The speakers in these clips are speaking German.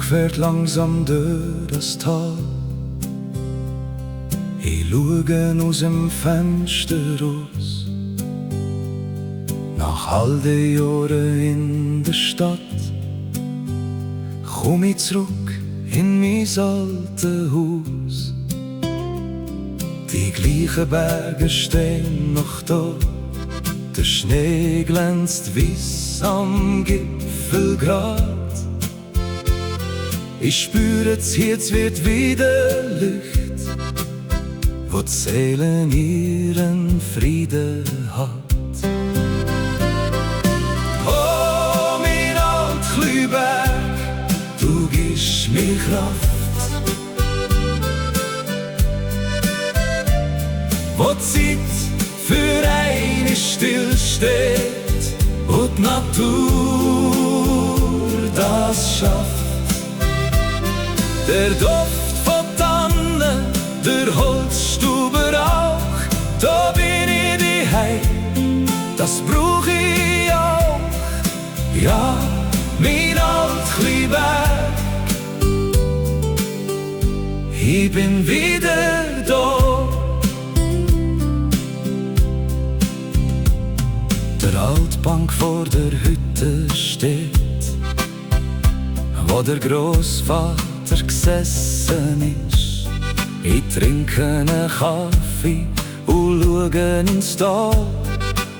fährt langsam durch das Tal. Ich schaue aus dem Fenster raus. Nach all den Jahren in der Stadt komm ich zurück in mein altes Haus. Die gleichen Berge stehen noch da, der Schnee glänzt weiss am Gipfelgrat. Ich spüre, jetzt wird wieder Licht, wo die Seele ihren Frieden hat. Oh, mein Altkluiberg, du gibst mir Kraft, wo die Zeit für eine stillsteht und die Natur das schafft. Der Duft von Tannen, der Holzstubenrauch, da bin ich daheim, das brauch ich auch. Ja, mein Altkluiberg, ich bin wieder da. Der Altbank vor der Hütte steht, wo der Grossvater gesessen ist. Ich trinke einen Kaffee und schaue ins Tal,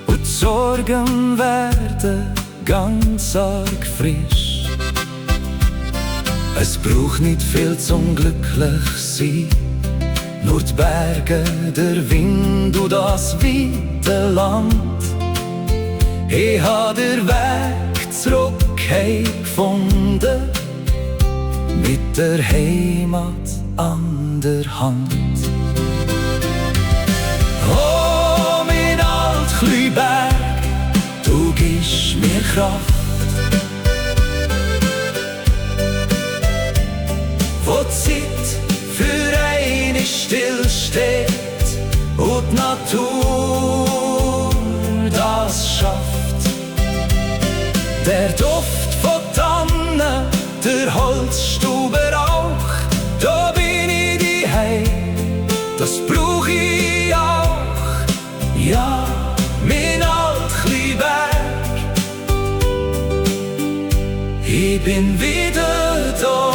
und die Sorgen werden ganz arg frisch. Es braucht nicht viel zum glücklich sein, nur die Berge, der Wind und das weite Land. Ich habe den Weg zurück gefunden, mit der Heimat an der Hand. Oh, mein Altkluiberg, du gibst mir Kraft, wo die Zeit für eine stillsteht und die Natur das schafft. Der Duft von Tannen, der Holzstubenrauch, da bin ich daheim, das brauch ich auch. Ja, mein Altkluiberg, ich bin wieder da.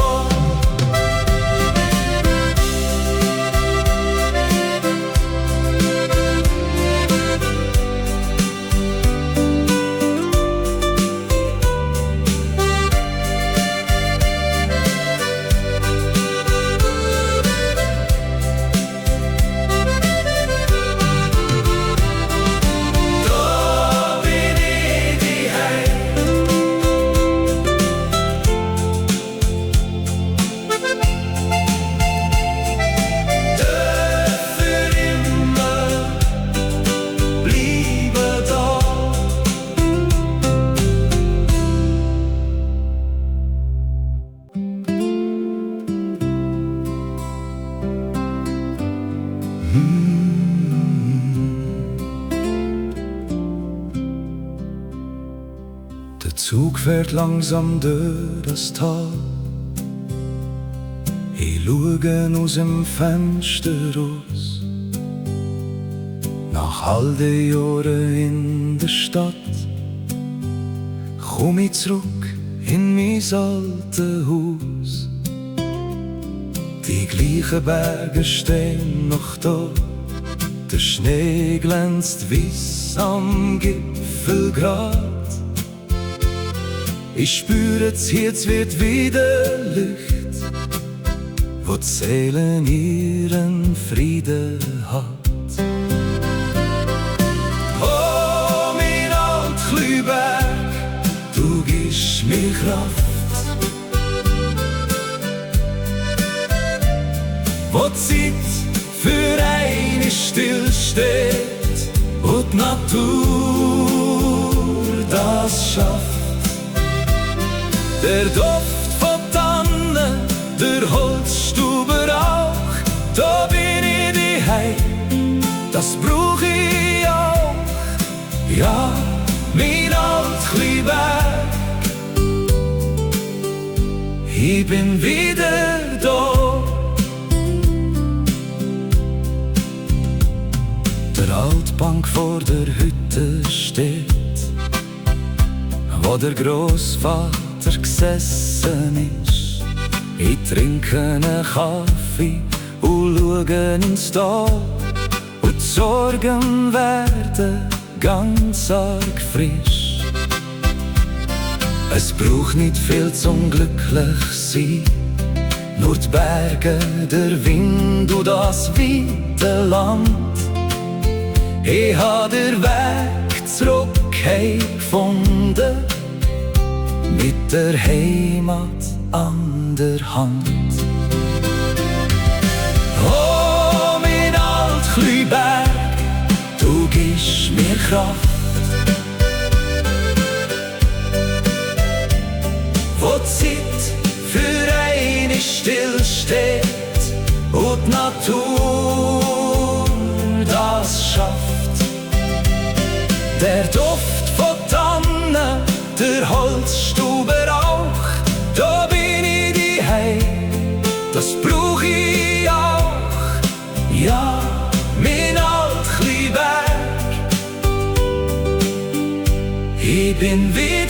Der Zug fährt langsam durch das Tal. Ich schaue aus dem Fenster raus. Nach all den Jahren in der Stadt komm ich zurück in mein altes Haus. Die gleichen Berge stehen noch da, der Schnee glänzt weiss am Gipfelgrat. Ich spüre, jetzt wird wieder Licht, wo die Seele ihren Frieden hat. Oh, mein Altkluiberg, du gibst mir Kraft, wo die Zeit für eine stillsteht und die Natur das schafft. Der Duft von Tannen, der Holzstubenrauch, da bin ich daheim, das brauch ich auch. Ja, mein Altkluiberg, ich bin wieder da. Der Altbank vor der Hütte steht, wo der Großvater gesessen ist. Ich trinke einen Kaffee und schaue ins Tal, und die Sorgen werden ganz arg frisch. Es braucht nicht viel zum glücklich sein, nur die Berge, der Wind und das weite Land. Ich habe den Weg zurück gefunden, mit der Heimat an der Hand. Oh, mein Altkleiberg, du gibst mir Kraft, wo die Zeit für eine stillsteht und die Natur das schafft. Der Duft von Tannen, der Holzstubenrauch, da bin ich daheim, das brauch ich auch. Ja, mein Altkleiberg, ich bin wieder